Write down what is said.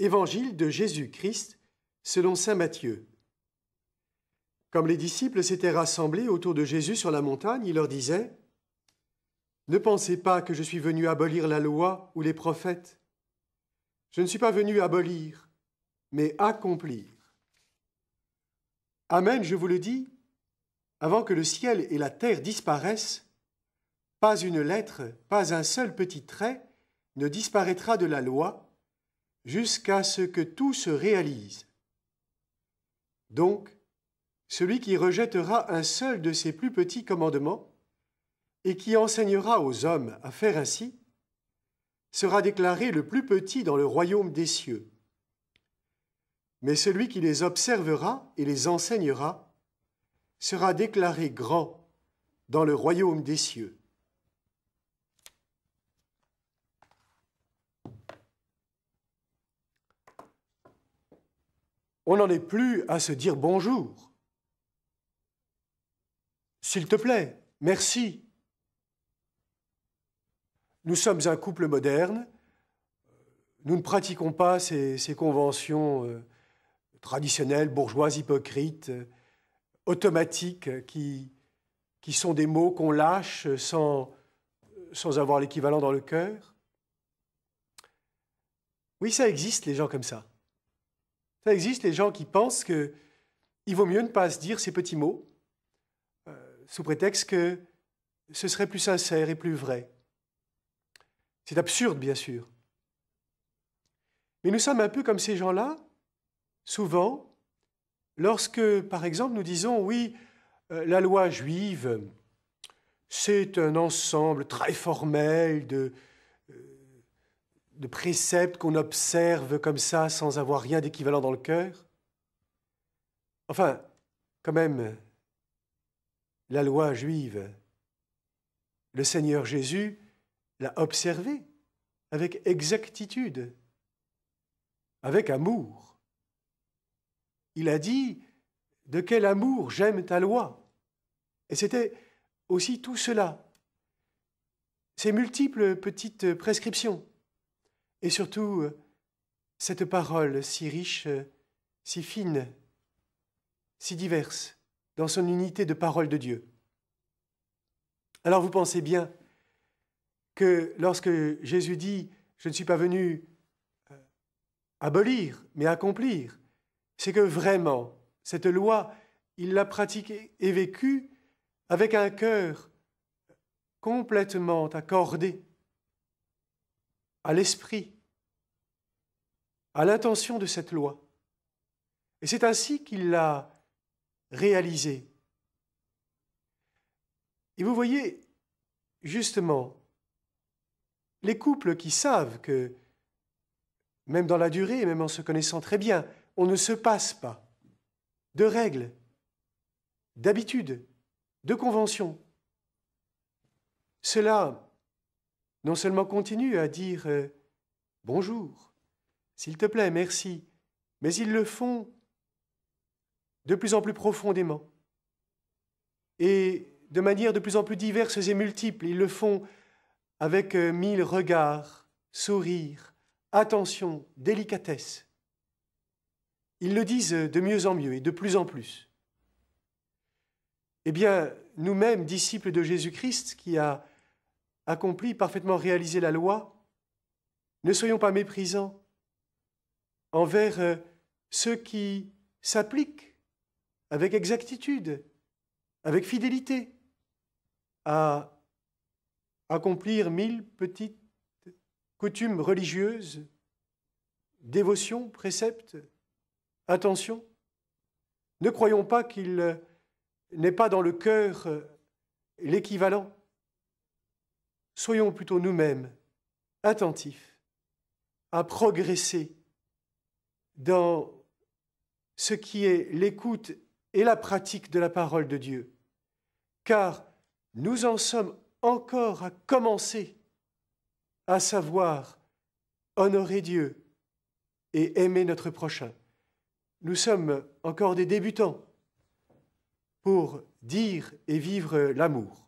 Évangile de Jésus-Christ selon saint Matthieu. Comme les disciples s'étaient rassemblés autour de Jésus sur la montagne, il leur disait « Ne pensez pas que je suis venu abolir la loi ou les prophètes. Je ne suis pas venu abolir, mais accomplir. Amen, je vous le dis, avant que le ciel et la terre disparaissent, pas une lettre, pas un seul petit trait ne disparaîtra de la loi, jusqu'à ce que tout se réalise. Donc, celui qui rejettera un seul de ces plus petits commandements et qui enseignera aux hommes à faire ainsi, sera déclaré le plus petit dans le royaume des cieux. Mais celui qui les observera et les enseignera sera déclaré grand dans le royaume des cieux. On n'en est plus à se dire bonjour. S'il te plaît, merci. Nous sommes un couple moderne. Nous ne pratiquons pas ces conventions traditionnelles, bourgeoises, hypocrites, automatiques, qui sont des mots qu'on lâche sans avoir l'équivalent dans le cœur. Oui, ça existe, les gens comme ça. Ça existe, les gens qui pensent qu'il vaut mieux ne pas se dire ces petits mots, sous prétexte que ce serait plus sincère et plus vrai. C'est absurde, bien sûr. Mais nous sommes un peu comme ces gens-là, souvent, lorsque, par exemple, nous disons, oui, la loi juive, c'est un ensemble très formel de préceptes qu'on observe comme ça, sans avoir rien d'équivalent dans le cœur. Enfin, quand même, la loi juive, le Seigneur Jésus l'a observée avec exactitude, avec amour. Il a dit « De quel amour j'aime ta loi ?» Et c'était aussi tout cela, ces multiples petites prescriptions. Et surtout, cette parole si riche, si fine, si diverse, dans son unité de parole de Dieu. Alors vous pensez bien que lorsque Jésus dit « Je ne suis pas venu abolir, mais accomplir », c'est que vraiment, cette loi, il l'a pratiquée et vécue avec un cœur complètement accordé à l'esprit, à l'intention de cette loi. Et c'est ainsi qu'il l'a réalisée. Et vous voyez, justement, les couples qui savent que, même dans la durée, même en se connaissant très bien, on ne se passe pas de règles, d'habitudes, de conventions. Cela, non seulement continue à dire « bonjour », s'il te plaît, merci, mais ils le font de plus en plus profondément et de manière de plus en plus diverses et multiples. Ils le font avec 1000 regards, sourires, attention, délicatesse. Ils le disent de mieux en mieux et de plus en plus. Eh bien, nous-mêmes, disciples de Jésus-Christ, qui a accompli, parfaitement réalisé la loi, ne soyons pas méprisants envers ceux qui s'appliquent avec exactitude, avec fidélité, à accomplir 1000 petites coutumes religieuses, dévotions, préceptes, attention. Ne croyons pas qu'il n'est pas dans le cœur l'équivalent. Soyons plutôt nous-mêmes attentifs à progresser dans ce qui est l'écoute et la pratique de la parole de Dieu, car nous en sommes encore à commencer à savoir honorer Dieu et aimer notre prochain. Nous sommes encore des débutants pour dire et vivre l'amour.